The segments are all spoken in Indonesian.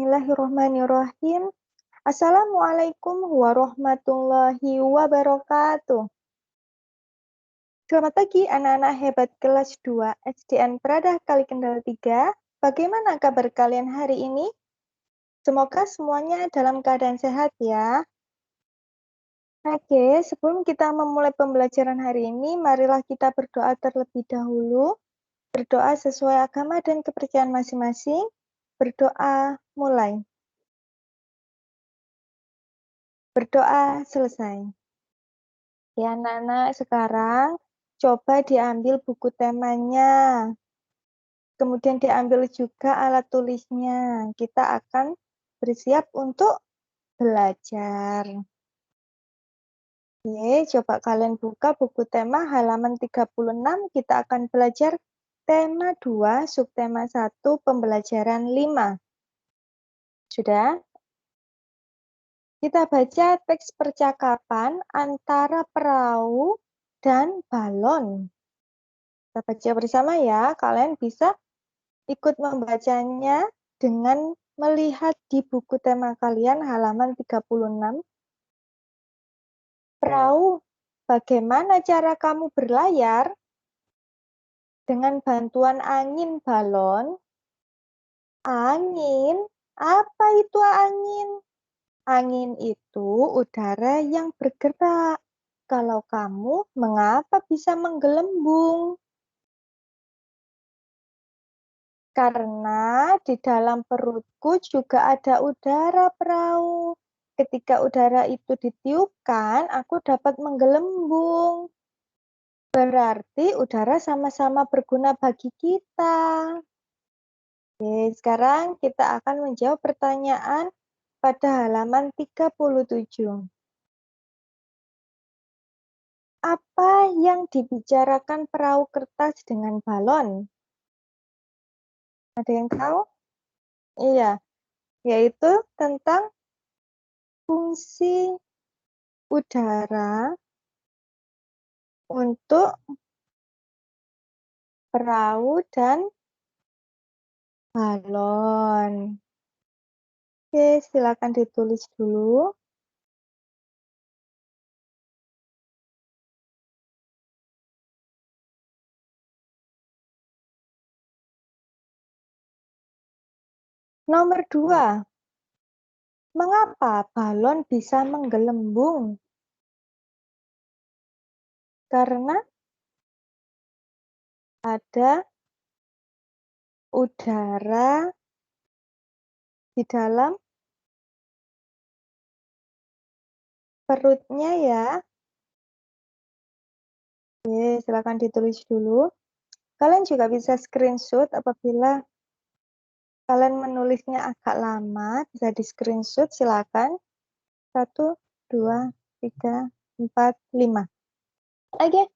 Bismillahirrahmanirrahim. Assalamualaikum warahmatullahi wabarakatuh. Selamat pagi anak-anak hebat kelas 2 SDN Prada Kalikendal 3. Bagaimana kabar kalian hari ini? Semoga semuanya dalam keadaan sehat ya. Oke, sebelum kita memulai pembelajaran hari ini, marilah kita berdoa terlebih dahulu. Berdoa sesuai agama dan kepercayaan masing-masing. Berdoa mulai. Berdoa selesai. Ya, anak-anak, sekarang coba diambil buku temanya. Kemudian diambil juga alat tulisnya. Kita akan bersiap untuk belajar. Oke, coba kalian buka buku tema halaman 36. Kita akan belajar tema 2, subtema 1, pembelajaran 5. Sudah? Kita baca teks percakapan antara perahu dan balon. Kita baca bersama ya. Kalian bisa ikut membacanya dengan melihat di buku tema kalian halaman 36. Perahu, bagaimana cara kamu berlayar? Dengan bantuan angin balon. Angin? Apa itu angin? Angin itu udara yang bergerak. Kalau kamu, mengapa bisa menggelembung? Karena di dalam perutku juga ada udara perahu. Ketika udara itu ditiupkan, aku dapat menggelembung. Berarti udara sama-sama berguna bagi kita. Oke, sekarang kita akan menjawab pertanyaan pada halaman 37. Apa yang dibicarakan perahu kertas dengan balon? Ada yang tahu? Iya, yaitu tentang fungsi udara untuk perahu dan balon. Oke, silakan ditulis dulu. Nomor 2. Mengapa balon bisa menggelembung? Karena ada udara di dalam perutnya ya. Oke, silakan ditulis dulu. Kalian juga bisa screenshot apabila kalian menulisnya agak lama, bisa di screenshot silakan. 1, 2, 3, 4, 5. Oke,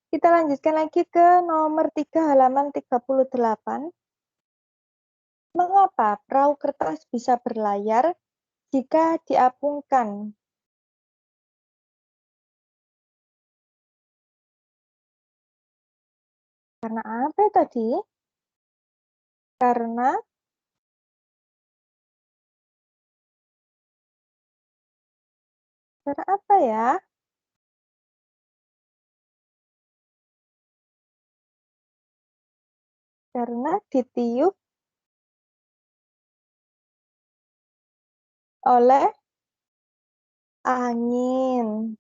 kita lanjutkan lagi ke nomor 3 halaman 38. Mengapa perahu kertas bisa berlayar jika diapungkan? Karena apa tadi? Karena apa ya? Karena ditiup oleh angin.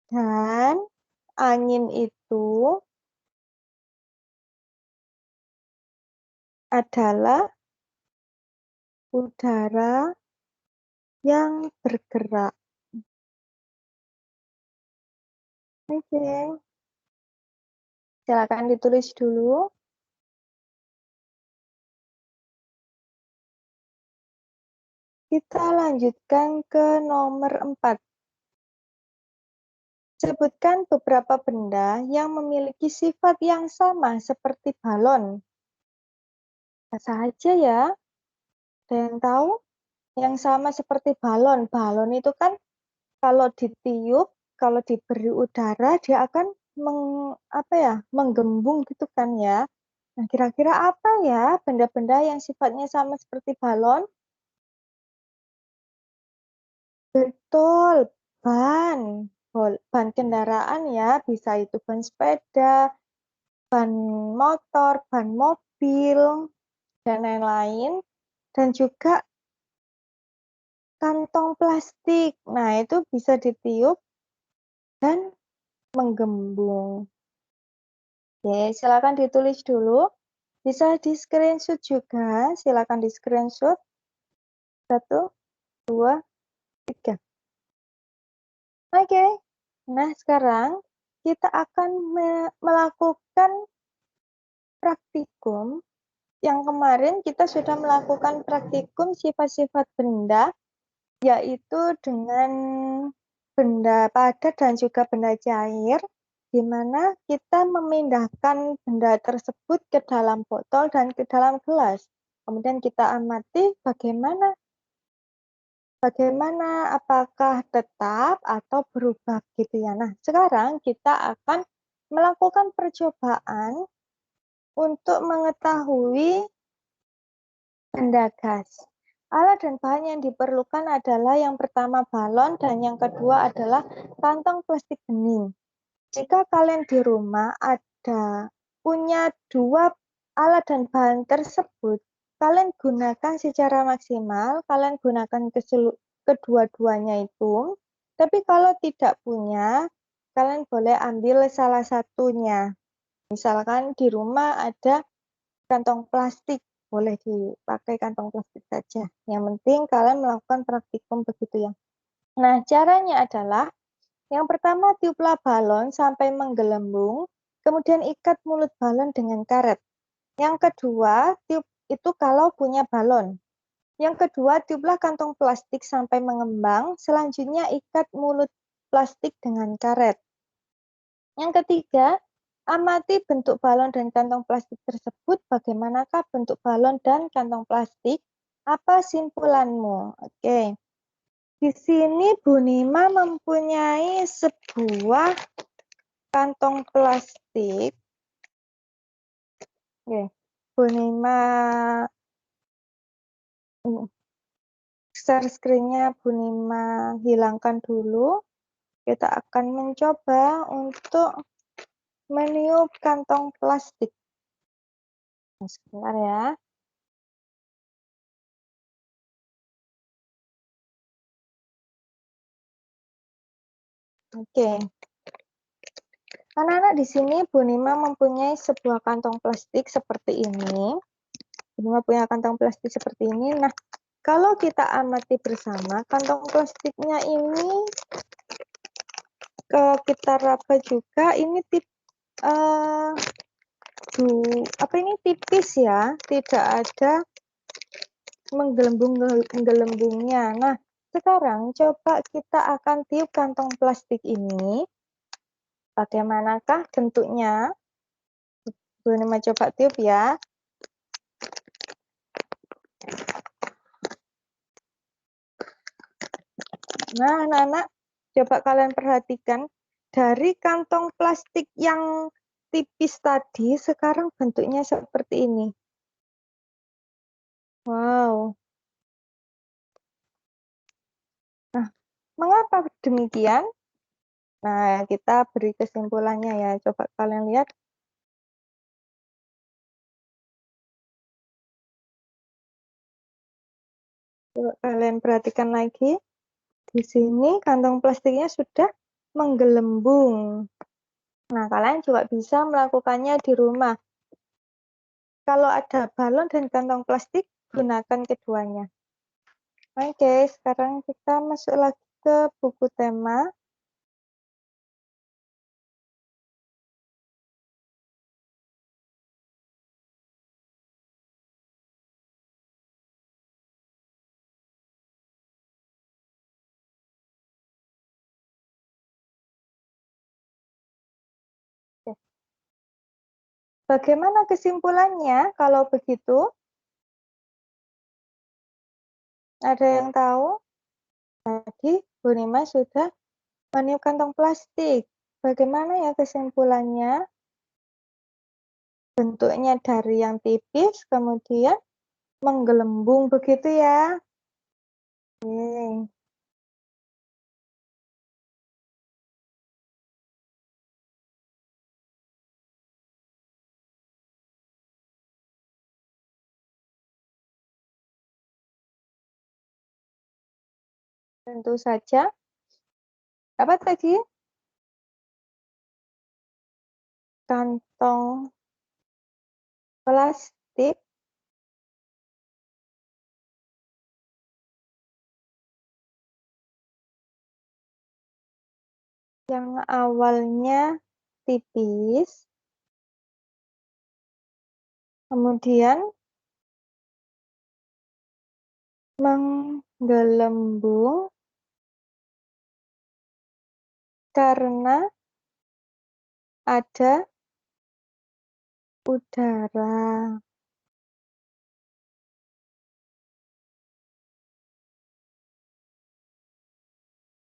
Dan angin itu adalah udara yang bergerak. Oke. Silakan ditulis dulu. Kita lanjutkan ke nomor 4. Sebutkan beberapa benda yang memiliki sifat yang sama seperti balon. Apa saja ya? Ada yang tahu? Yang sama seperti balon. Balon itu kan kalau ditiup, kalau diberi udara, dia akan menggembung gitu kan ya. Nah, kira-kira apa ya benda-benda yang sifatnya sama seperti balon? Betul, ban kendaraan ya, bisa itu ban sepeda, ban motor, ban mobil, dan lain-lain, dan juga kantong plastik. Nah, itu bisa ditiup dan menggembung. Oke, silakan ditulis dulu. Bisa di screenshot juga, silakan di screenshot. 1, 2, 3. Oke, nah sekarang kita akan melakukan praktikum. Yang kemarin kita sudah melakukan praktikum sifat-sifat benda, yaitu dengan benda padat dan juga benda cair, di mana kita memindahkan benda tersebut ke dalam botol dan ke dalam gelas. Kemudian kita amati bagaimana apakah tetap atau berubah gitu ya. Nah, sekarang kita akan melakukan percobaan untuk mengetahui benda gas. Alat dan bahan yang diperlukan adalah yang pertama balon dan yang kedua adalah kantong plastik bening. Jika kalian di rumah punya dua alat dan bahan tersebut, kalian gunakan secara maksimal, kalian gunakan kedua-duanya itu. Tapi kalau tidak punya, kalian boleh ambil salah satunya. Misalkan di rumah ada kantong plastik, boleh dipakai kantong plastik saja. Yang penting kalian melakukan praktikum begitu ya. Nah, caranya adalah yang pertama tiuplah balon sampai menggelembung, kemudian ikat mulut balon dengan karet. Yang kedua, tiup itu kalau punya balon. Yang kedua, tiuplah kantong plastik sampai mengembang, selanjutnya ikat mulut plastik dengan karet. Yang ketiga, amati bentuk balon dan kantong plastik tersebut. Bagaimanakah bentuk balon dan kantong plastik? Apa simpulanmu? Oke. Di sini Bu Nima mempunyai sebuah kantong plastik. Oke. Bu Nima share screen-nya Bu Nima hilangkan dulu. Kita akan mencoba untuk meniup kantong plastik. Nah, sebentar ya. Oke. Anak-anak di sini Bu Nima mempunyai sebuah kantong plastik seperti ini. Bu Nima punya kantong plastik seperti ini. Nah, kalau kita amati bersama, kantong plastiknya ini kita raba juga. Ini tipis ya, tidak ada menggelembungnya. Nah, sekarang coba kita akan tiup kantong plastik ini. Bagaimanakah bentuknya? Bu Nima coba tiup ya. Nah, anak-anak, coba kalian perhatikan. Dari kantong plastik yang tipis tadi, sekarang bentuknya seperti ini. Wow. Nah, mengapa demikian? Nah, kita beri kesimpulannya ya. Coba kalian lihat. Coba kalian perhatikan lagi. Di sini kantong plastiknya sudah menggelembung. Nah, kalian juga bisa melakukannya di rumah. Kalau ada balon dan kantong plastik, gunakan keduanya. Oke, sekarang kita masuk lagi ke buku tema. Bagaimana kesimpulannya kalau begitu? Ada yang tahu? Tadi Bu Nima sudah meniup kantong plastik. Bagaimana ya kesimpulannya? Bentuknya dari yang tipis, kemudian menggelembung begitu ya. Oke. Tentu saja, apa tadi? Kantong plastik yang awalnya tipis, kemudian menggelembung karena ada udara.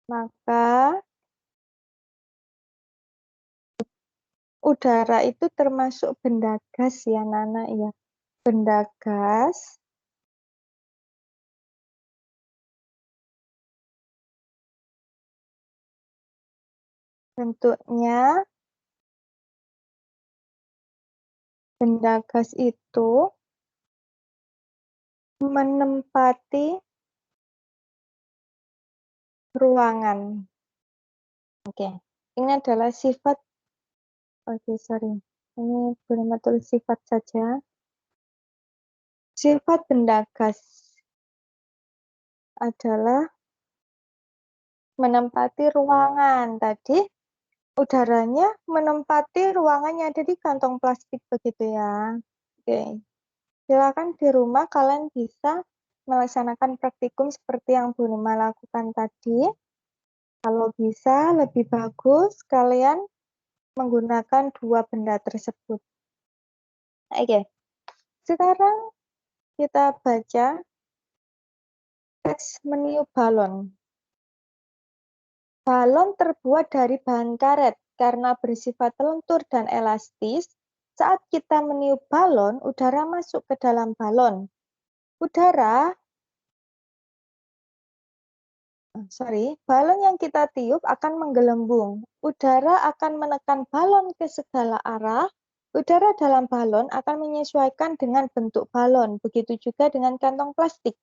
Maka udara itu termasuk benda gas ya, Nana ya. Benda gas bentuknya, benda gas itu menempati ruangan. Oke, ini adalah sifat, oke sorry, ini boleh tulis sifat saja. Sifat benda gas adalah menempati ruangan. Tadi udaranya menempati ruangan yang ada di kantong plastik begitu ya. Oke. Silakan di rumah kalian bisa melaksanakan praktikum seperti yang Bu Nima lakukan tadi. Kalau bisa lebih bagus kalian menggunakan dua benda tersebut. Oke. Sekarang kita baca teks meniup balon. Balon terbuat dari bahan karet karena bersifat lentur dan elastis. Saat kita meniup balon, udara masuk ke dalam balon. Balon yang kita tiup akan menggelembung. Udara akan menekan balon ke segala arah. Udara dalam balon akan menyesuaikan dengan bentuk balon. Begitu juga dengan kantong plastik.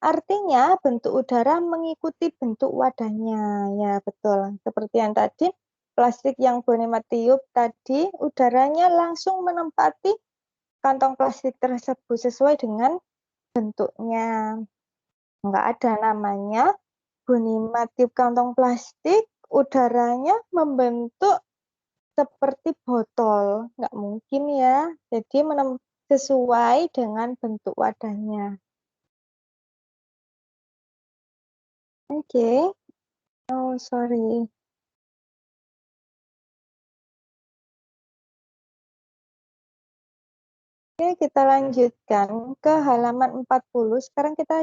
Artinya bentuk udara mengikuti bentuk wadahnya. Ya betul. Seperti yang tadi, plastik yang Bonema tiup tadi, udaranya langsung menempati kantong plastik tersebut sesuai dengan bentuknya. Enggak ada namanya Bonema tiup kantong plastik, udaranya membentuk seperti botol. Nggak mungkin ya. Jadi sesuai dengan bentuk wadahnya. Oke. Oh, sorry. Oke, kita lanjutkan ke halaman 40. Sekarang kita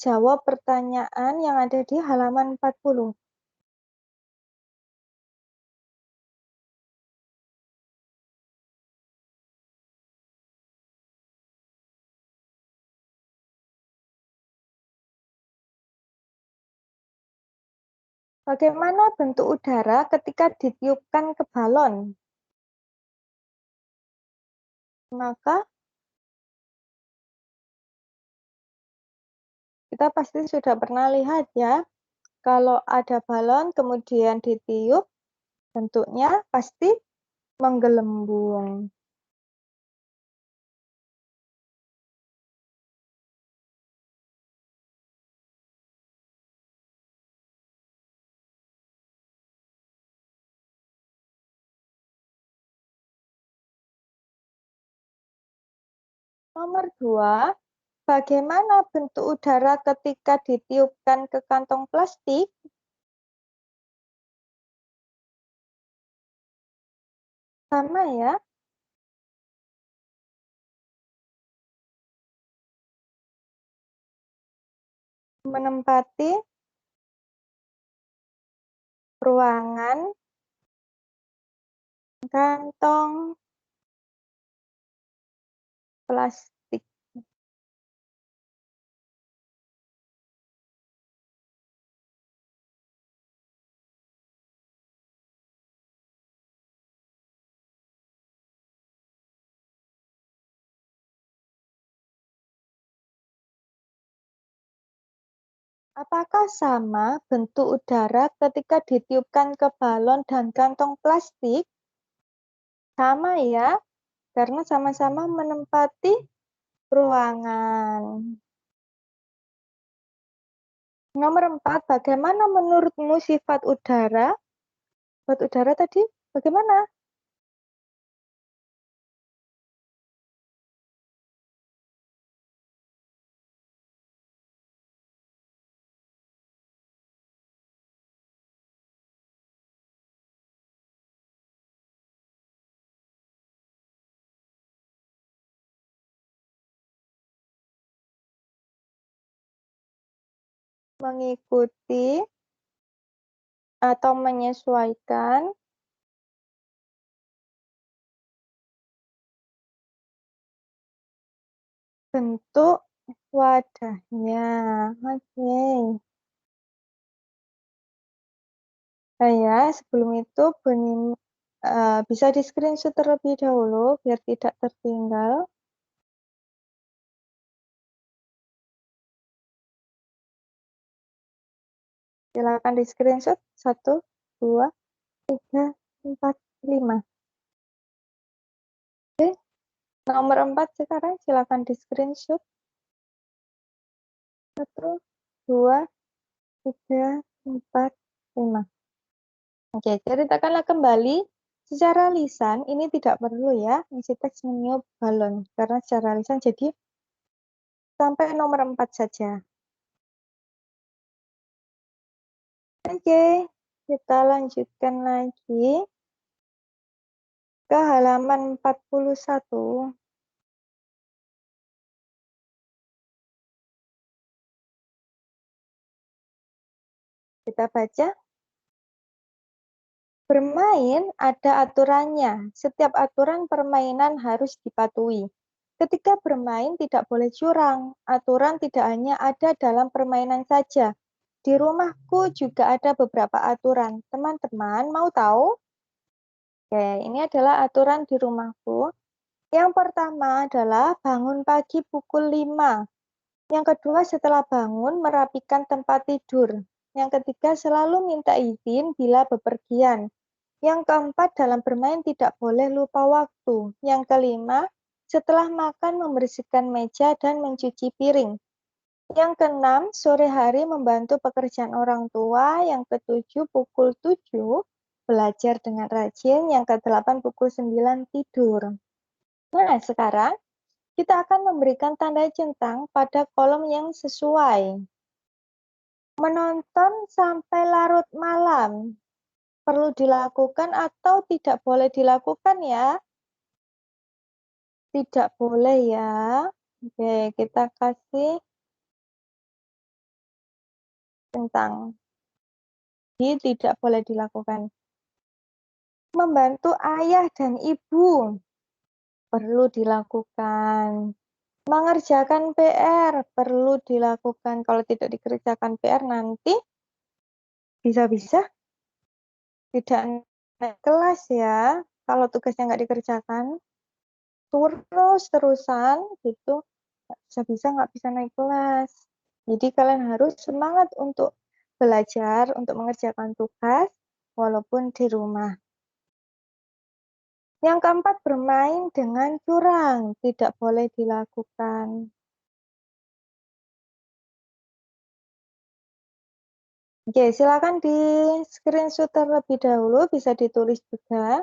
jawab pertanyaan yang ada di halaman 40. Bagaimana bentuk udara ketika ditiupkan ke balon? Maka kita pasti sudah pernah lihat ya, kalau ada balon kemudian ditiup, bentuknya pasti menggelembung. Nomor 2, bagaimana bentuk udara ketika ditiupkan ke kantong plastik? Sama ya. Menempati ruangan kantong plastik. Apakah sama bentuk udara ketika ditiupkan ke balon dan kantong plastik? Sama ya, karena sama-sama menempati ruangan. Nomor 4, bagaimana menurutmu sifat udara? Sifat udara tadi bagaimana? Mengikuti atau menyesuaikan bentuk wadahnya. Oke. Nah ya, sebelum itu bisa di screenshot terlebih dahulu biar tidak tertinggal. Silakan di screenshot 1, 2, 3, 4, 5. Oke, nomor 4 sekarang silakan di screenshot 1, 2, 3, 4, 5. Oke, ceritakanlah kembali secara lisan, ini tidak perlu ya, isi teks meniup balon, karena secara lisan jadi sampai nomor 4 saja. Oke, kita lanjutkan lagi ke halaman 41. Kita baca. Bermain ada aturannya. Setiap aturan permainan harus dipatuhi. Ketika bermain tidak boleh curang. Aturan tidak hanya ada dalam permainan saja. Di rumahku juga ada beberapa aturan. Teman-teman mau tahu? Oke, ini adalah aturan di rumahku. Yang pertama adalah bangun pagi pukul 5. Yang kedua, setelah bangun, merapikan tempat tidur. Yang ketiga, selalu minta izin bila bepergian. Yang keempat, dalam bermain tidak boleh lupa waktu. Yang kelima, setelah makan membersihkan meja dan mencuci piring. Yang keenam, sore hari membantu pekerjaan orang tua. Yang ketujuh, pukul 7, belajar dengan rajin. Yang kedelapan, pukul 9, tidur. Nah, sekarang kita akan memberikan tanda centang pada kolom yang sesuai. Menonton sampai larut malam perlu dilakukan atau tidak boleh dilakukan ya? Tidak boleh ya. Oke, kita kasih centang. Tidak boleh dilakukan. Membantu ayah dan ibu perlu dilakukan. Mengerjakan PR perlu dilakukan. Kalau tidak dikerjakan PR nanti bisa-bisa tidak naik kelas ya. Kalau tugasnya nggak dikerjakan, terus-terusan gitu, bisa-bisa nggak bisa naik kelas. Jadi kalian harus semangat untuk belajar, untuk mengerjakan tugas, walaupun di rumah. Yang keempat, bermain dengan curang. Tidak boleh dilakukan. Oke, silakan di screenshot terlebih dahulu, bisa ditulis juga.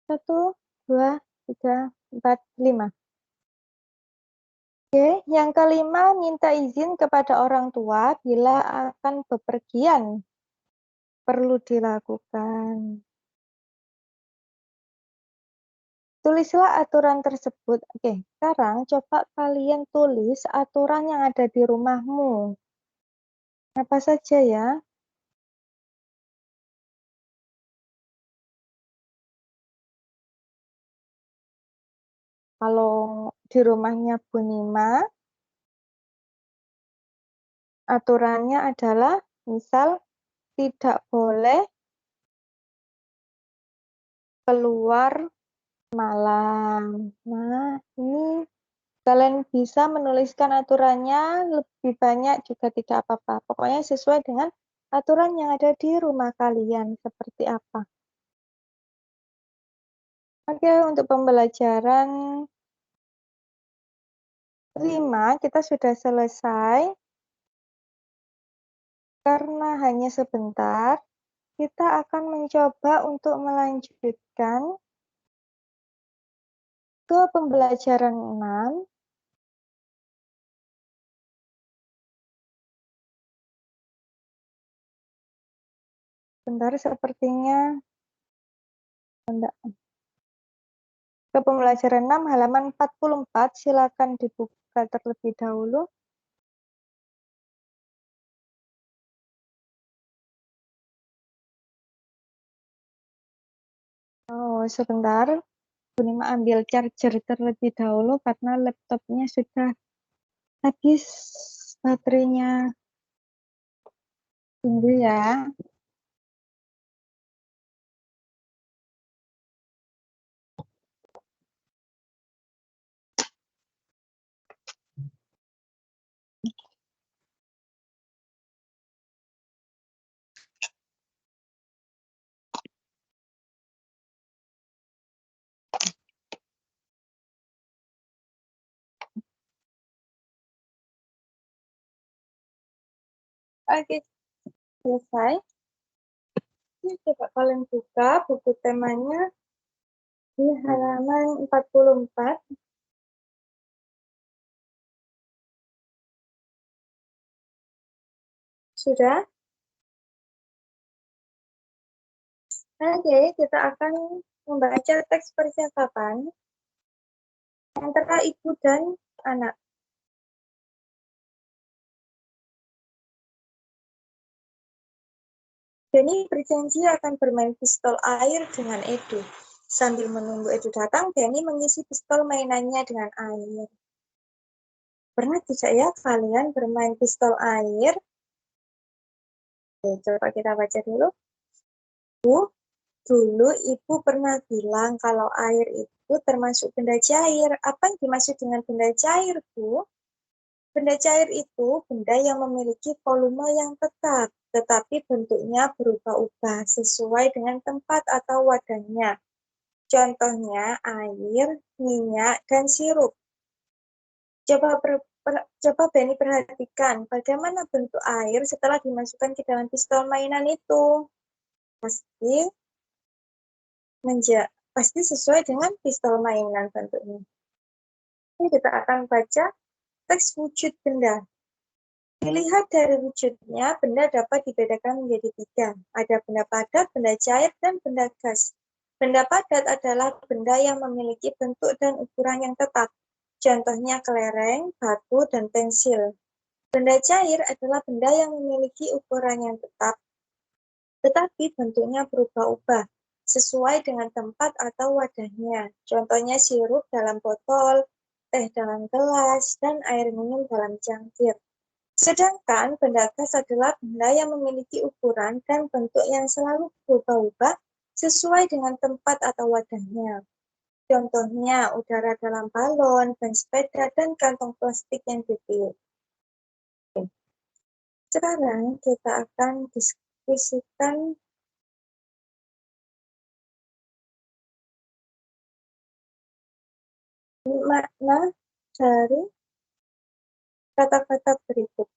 1, 2, 3, 4, 5. Oke, yang kelima, minta izin kepada orang tua bila akan bepergian. Perlu dilakukan. Tulislah aturan tersebut. Oke, sekarang coba kalian tulis aturan yang ada di rumahmu. Apa saja ya? Kalau di rumahnya Bu Nima, aturannya adalah misal tidak boleh keluar malam. Nah, ini Kalian bisa menuliskan aturannya lebih banyak juga tidak apa-apa. Pokoknya sesuai dengan aturan yang ada di rumah kalian. Seperti apa? Oke, untuk pembelajaran 5 kita sudah selesai. Karena hanya sebentar, kita akan mencoba untuk melanjutkan ke pembelajaran 6. Bentar, sepertinya enggak. Ke pembelajaran 6 halaman 44, silakan dibuka terlebih dahulu. Oh, sebentar. Bu Nima ambil charger terlebih dahulu karena laptopnya sudah habis baterainya. Tunggu ya. Oke, selesai. Ini coba kalian buka buku temanya di halaman 44. Sudah? Oke, kita akan membaca teks percakapan antara ibu dan anak. Denny berjanji akan bermain pistol air dengan Edu. Sambil menunggu Edu datang, Denny mengisi pistol mainannya dengan air. Pernah tidak ya kalian bermain pistol air? Oke, coba kita baca dulu. Dulu ibu pernah bilang kalau air itu termasuk benda cair. Apa yang dimaksud dengan benda cair, Bu? Benda cair itu benda yang memiliki volume yang tetap, tetapi bentuknya berubah-ubah sesuai dengan tempat atau wadahnya. Contohnya air, minyak, dan sirup. Coba Benny perhatikan bagaimana bentuk air setelah dimasukkan ke dalam pistol mainan itu. Pasti pasti sesuai dengan pistol mainan bentuknya. Ini kita akan baca teks wujud benda. Dilihat dari wujudnya, benda dapat dibedakan menjadi 3. Ada benda padat, benda cair, dan benda gas. Benda padat adalah benda yang memiliki bentuk dan ukuran yang tetap. Contohnya kelereng, batu, dan pensil. Benda cair adalah benda yang memiliki ukuran yang tetap, tetapi bentuknya berubah-ubah sesuai dengan tempat atau wadahnya. Contohnya sirup dalam botol, teh dalam gelas, dan air minum dalam cangkir. Sedangkan benda gas adalah benda yang memiliki ukuran dan bentuk yang selalu berubah-ubah sesuai dengan tempat atau wadahnya. Contohnya udara dalam balon, ban sepeda, dan kantong plastik yang ditiup. Sekarang kita akan diskusikan makna dari kata-kata berikut.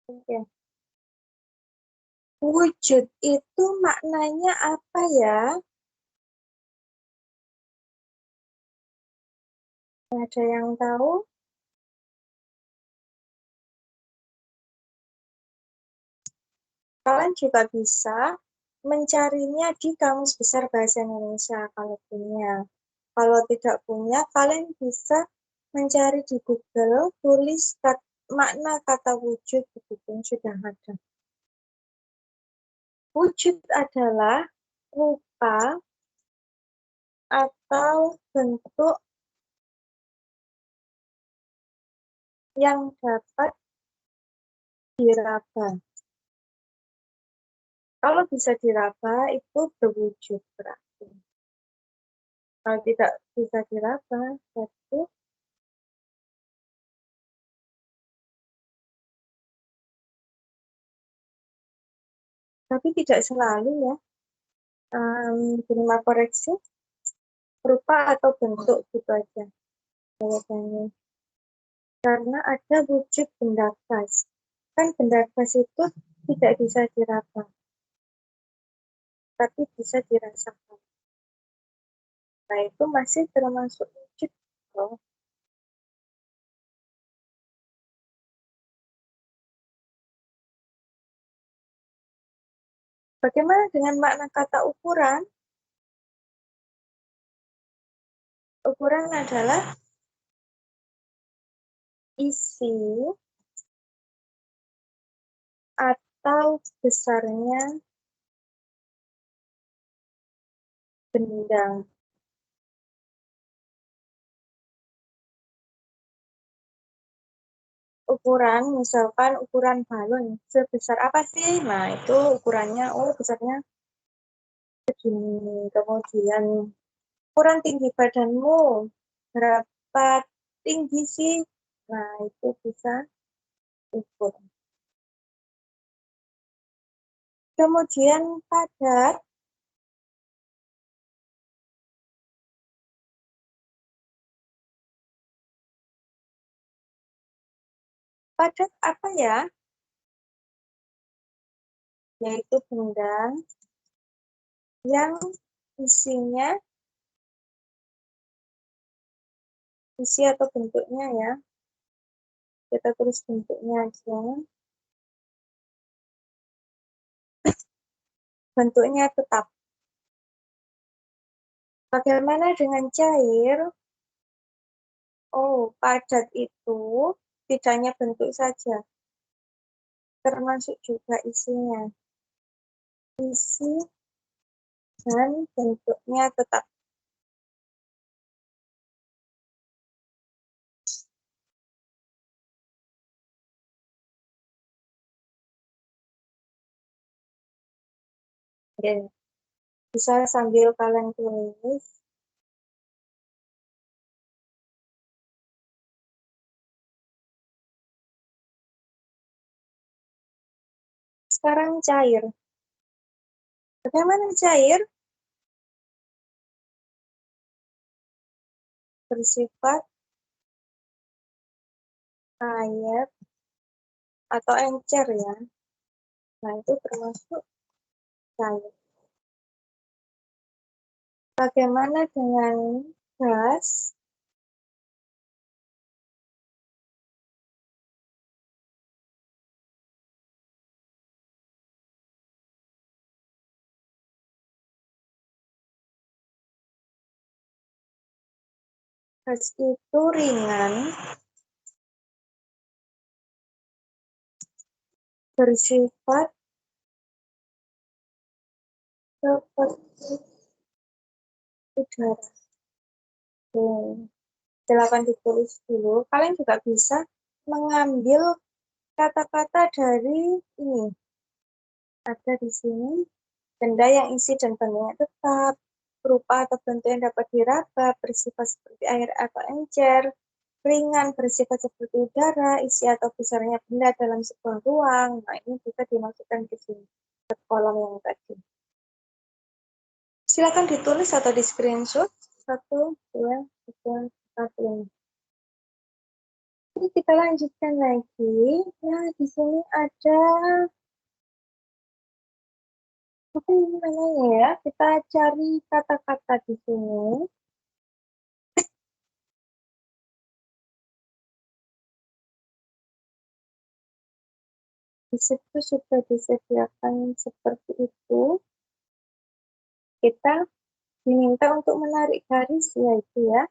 Oke. Wujud itu maknanya apa ya? Ada yang tahu? Kalian juga bisa mencarinya di Kamus Besar Bahasa Indonesia kalau punya. Kalau tidak punya, kalian bisa mencari di Google, tulis makna kata wujud, begitu sudah ada. Wujud adalah rupa atau bentuk yang dapat diraba. Kalau bisa diraba, itu berwujud berarti. Kalau tidak bisa diraba, berarti tapi tidak selalu ya. Terima koreksi, rupa atau bentuk gitu aja jawabannya. Karena ada wujud benda gas. Kan benda gas itu tidak bisa diraba, tapi bisa dirasakan. Nah, itu masih termasuk wujud loh. Bagaimana dengan makna kata ukuran? Ukuran adalah isi atau besarnya benda. Ukuran, misalkan ukuran balon sebesar apa sih? Nah, itu ukurannya, oh besarnya segini. Kemudian ukuran tinggi badanmu berapa tinggi sih? Nah, itu bisa ukur. Kemudian padat, padat apa ya? Yaitu benda yang isinya, isi atau bentuknya ya. Kita tulis bentuknya aja. Bentuknya tetap. Bagaimana dengan cair? Oh, padat itu tidak hanya bentuk saja, termasuk juga isinya. Isi dan bentuknya tetap. Oke. Bisa sambil kalian tulis. Sekarang cair. Bagaimana cair? Bersifat air atau encer ya. Nah, itu termasuk cair. Bagaimana dengan gas? Gas itu ringan, bersifat seperti udara. Silakan ditulis dulu. Kalian juga bisa mengambil kata-kata dari ini. Ada di sini. Benda yang isi dan bentuknya tetap, berupa atau bentuk yang dapat diraba, bersifat seperti air atau encer, ringan, bersifat seperti udara, isi atau besarnya benda dalam sebuah ruang. Nah, ini bisa dimasukkan ke sini, ke kolom yang tadi. Silakan ditulis atau di screenshot. 1, 2, 3, 4, 5. Jadi kita lanjutkan lagi. Nah, di sini ada apa ini namanya ya? Kita cari kata-kata di sini. Di situ sudah disediakan seperti itu. Kita diminta untuk menarik garis ya itu ya.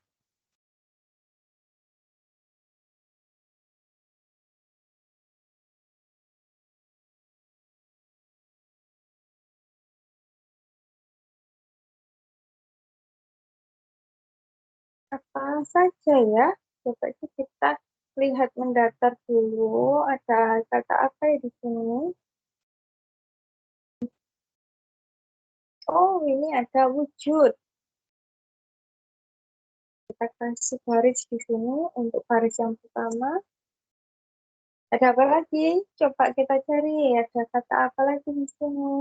Apa saja ya? Coba kita lihat mendatar dulu. Ada kata apa ya di sini? Oh, ini ada wujud. Kita kasih garis di sini untuk garis yang pertama. Ada apa lagi? Coba kita cari. Ada kata apa lagi di sini?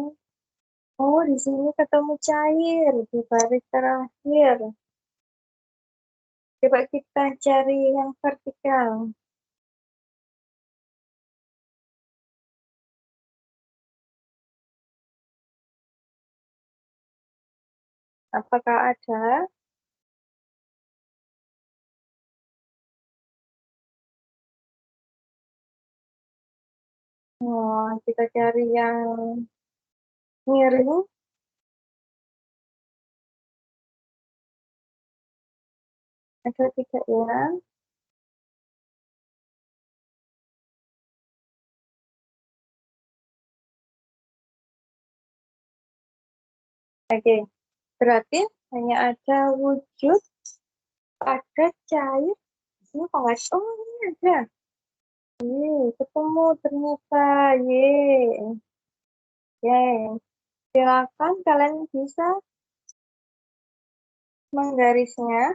Oh, di sini ketemu cair di baris terakhir. Coba kita cari yang vertikal. Apakah ada? Oh, kita cari yang miring. Ada tidak ya? Oke, berarti hanya ada wujud pada cair. Ini kok nggak? Oh, ini ada. Ketemu ternyata. Ye. Ye. Silakan kalian bisa menggarisnya.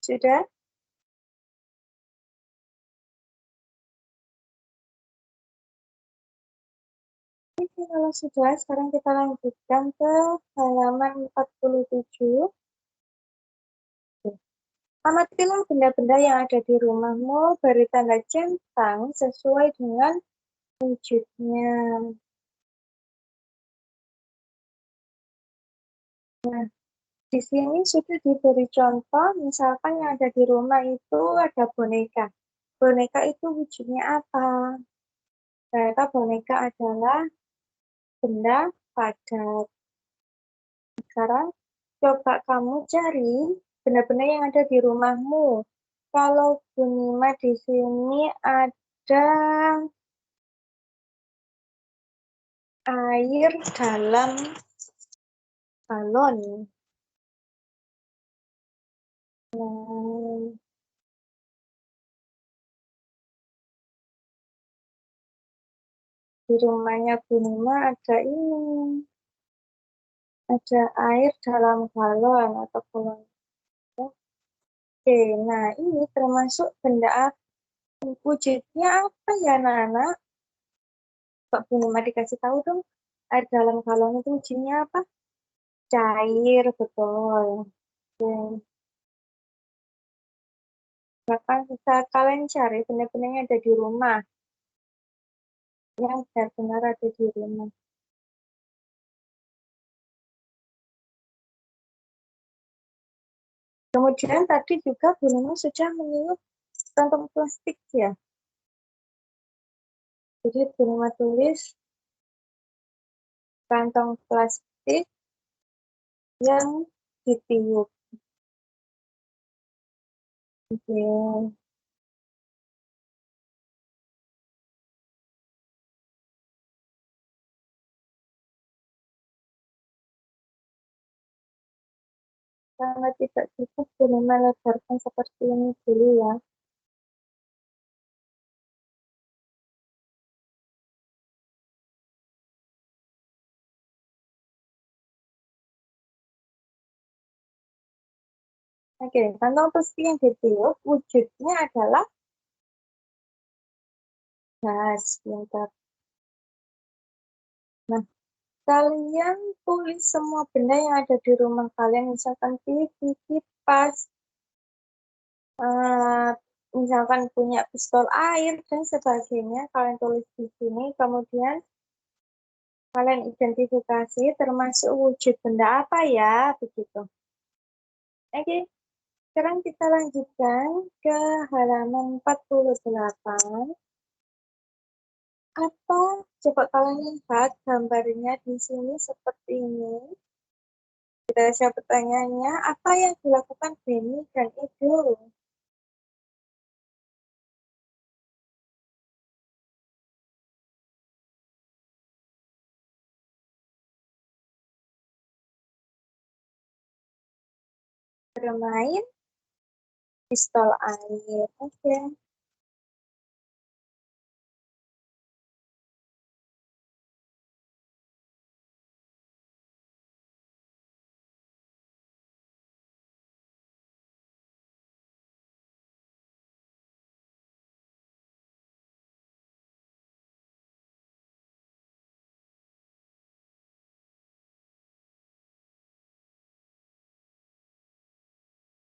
Sudah? Oke, kalau sudah, sekarang kita lanjutkan ke halaman 47. Amatilah benda-benda yang ada di rumahmu, beri tanda centang sesuai dengan wujudnya. Nah, di sini sudah diberi contoh, misalkan yang ada di rumah itu ada boneka. Boneka itu wujudnya apa? Ternyata boneka adalah benda padat. Sekarang coba kamu cari benda-benda yang ada di rumahmu. Kalau Bunima di sini ada air dalam galon. Nah, di rumahnya Bunima ada ini, ada air dalam galon atau galon. Oke, nah ini termasuk benda apa? Wujudnya apa ya anak-anak? Pak Bunima dikasih tahu dong. Air dalam galon itu wujudnya apa? Cair, betul. Oke. Bahkan bisa kalian cari benda-benda yang ada di rumah, yang benar-benar ada di rumah. Kemudian tadi juga Bu Nunu sudah menyinggung kantong plastik ya. Jadi Bu Nunu tulis kantong plastik yang ditiup. Oke. Karena tidak cukup, Bu Nunu lebarkan seperti ini dulu ya. Oke, kantong plastik yang ditiup wujudnya adalah gas. Pintar. Nah, kalian tulis semua benda yang ada di rumah kalian, misalkan TV, kipas, eh, misalkan punya pistol air dan sebagainya, kalian tulis di sini. Kemudian Kalian identifikasi termasuk wujud benda apa ya, begitu. Oke, sekarang kita lanjutkan ke halaman 48. Apa? Coba kalian lihat gambarnya di sini seperti ini. Kita siap pertanyaannya, apa yang dilakukan Benny dan Edo? Bermain pistol air. Oke.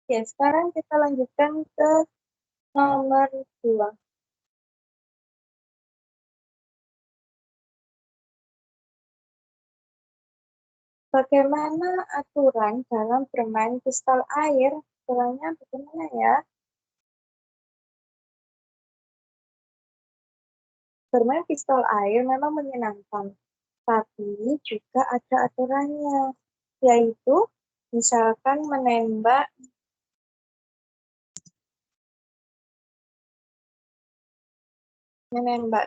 Oke, sekarang kita lanjutkan ke nomor 2. Bagaimana aturan dalam bermain pistol air? Aturannya bagaimana ya? Bermain pistol air memang menyenangkan, tapi juga ada aturannya, yaitu misalkan menembak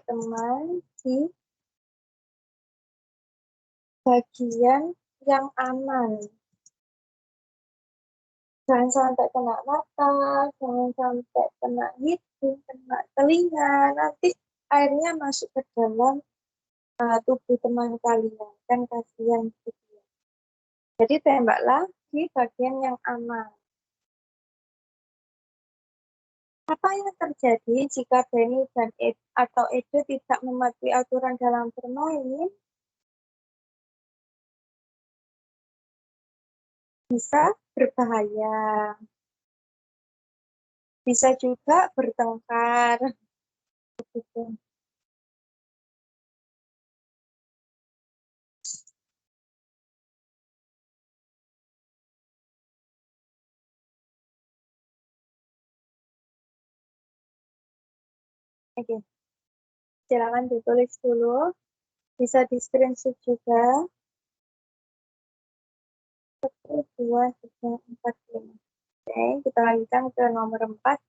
teman di bagian yang aman. Jangan sampai kena mata, jangan sampai kena hidung, kena telinga, nanti airnya masuk ke dalam tubuh teman kalian, kan kasihan gitu ya. Jadi tembaklah di bagian yang aman. Apa yang terjadi jika Benny dan atau Edo tidak mematuhi aturan dalam bermain? Bisa berbahaya, bisa juga bertengkar. Begitu. Oke, silakan ditulis dulu. Bisa di screenshot juga. 1, 2, 3, 4, 5. Oke, kita lanjutkan ke nomor 4.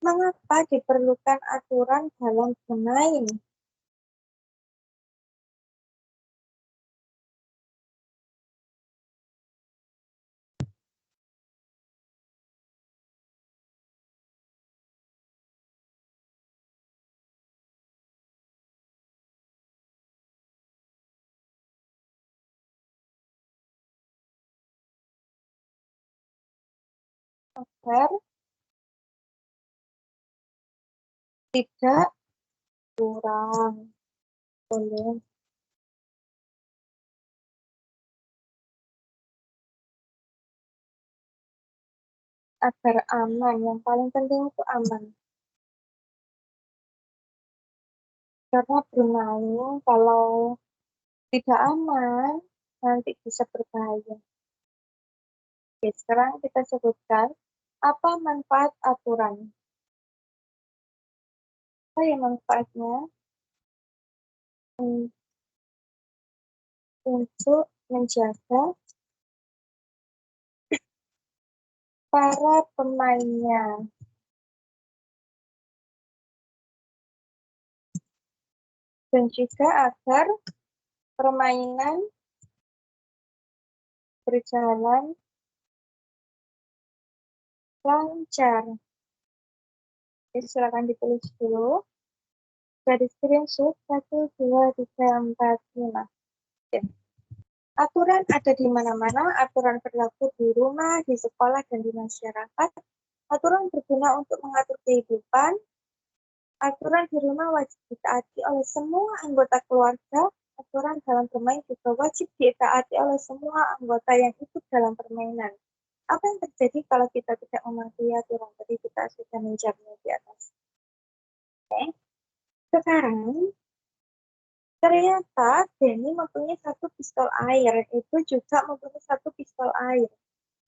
Mengapa diperlukan aturan dalam bermain? Agar tidak kurang. Boleh. Agar aman. Yang paling penting itu aman. Karena bermain kalau tidak aman, nanti bisa berbahaya. Oke, sekarang kita sebutkan apa manfaat aturan. Apa ya manfaatnya? Untuk menjaga para pemainnya. Dan juga agar permainan berjalan lancar. Jadi silakan ditulis dulu. Garis screenshot 1, 2, 3, 4, 5. Oke. Aturan ada di mana-mana, aturan berlaku di rumah, di sekolah, dan di masyarakat. Aturan berguna untuk mengatur kehidupan. Aturan di rumah wajib ditaati oleh semua anggota keluarga. Aturan dalam bermain juga wajib ditaati oleh semua anggota yang ikut dalam permainan. Apa yang terjadi kalau kita tidak mematuhi aturan? Tadi kita sudah menjawabnya di atas. Oke. Sekarang Ternyata Denny mempunyai satu pistol air, itu juga mempunyai satu pistol air.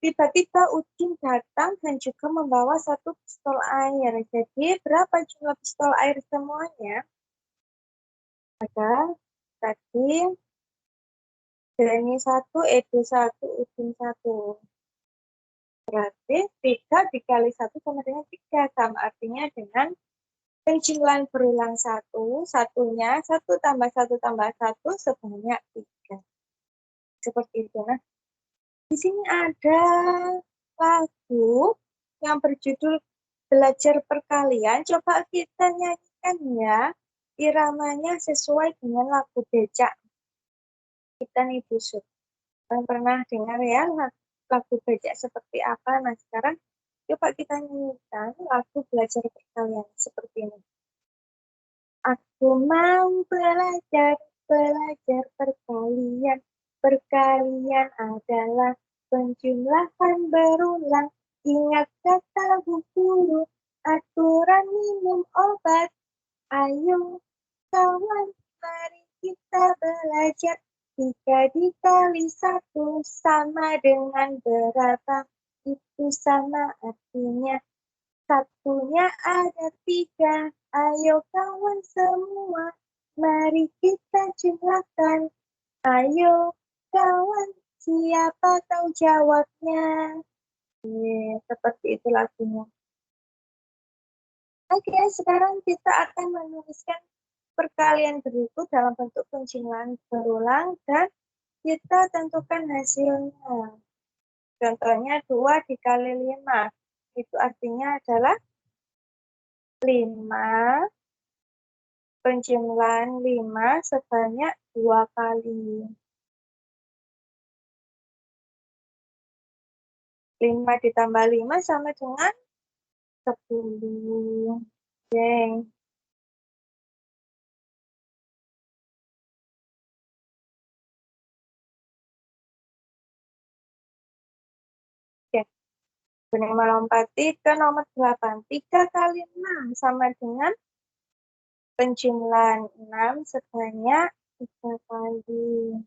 Tiba-tiba Udin datang dan juga membawa satu pistol air. Jadi berapa jumlah pistol air semuanya? Ada tadi Denny 1, Edo 1, Udin 1. Berarti 3 dikali 1 sama dengan 3. Sama artinya dengan penjumlahan berulang 1, satunya 1 tambah 1 tambah 1 sebanyak 3. Seperti itu. Nah, di sini ada lagu yang berjudul Belajar Perkalian. Coba kita nyanyikan ya. Iramanya sesuai dengan lagu becak kita nih busuk. Kalian pernah dengar ya lagu becak seperti apa? Nah, sekarang coba kita nyanyikan lagu Belajar Perkalian seperti ini. Aku mau belajar perkalian. Perkalian adalah penjumlahan berulang. Ingat kata buku, aturan minum obat. Ayo kawan, mari kita belajar. 3 dikali 1 sama dengan berapa? Itu sama artinya satunya ada 3. Ayo kawan semua, mari kita jumlahkan. Ayo kawan, siapa tahu jawabnya? Seperti itu lagunya. Oke, sekarang kita akan menuliskan perkalian berikut dalam bentuk penjumlahan berulang dan kita tentukan hasilnya. Contohnya 2 dikali 5. Itu artinya adalah 5 penjumlahan 5 sebanyak 2 kali. 5 ditambah 5 sama dengan 10. Oke. Oke. Benih melompati ke nomor 8. 3 kali 6 sama dengan penjumlahan 6 sebanyak 3 kali.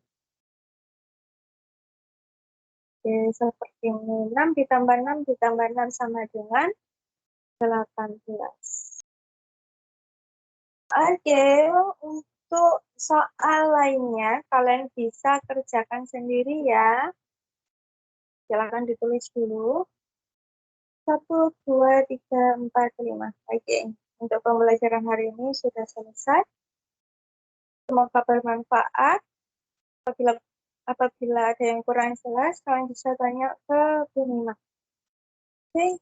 Oke, seperti ini. 6 ditambah 6 ditambah 6 sama dengan 18. Oke, untuk soal lainnya kalian bisa kerjakan sendiri ya. Silakan ditulis dulu. 1, 2, 3, 4, 5. Oke, untuk pembelajaran hari ini sudah selesai. Semoga bermanfaat. Apabila ada yang kurang jelas, kalian bisa tanya ke Bu Nima. Oke,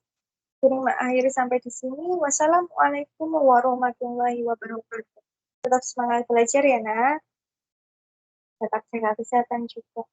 Bu Nima akhiri sampai di sini. Wassalamualaikum warahmatullahi wabarakatuh. Tetap semangat belajar ya, nak. Tetap jaga kesehatan juga.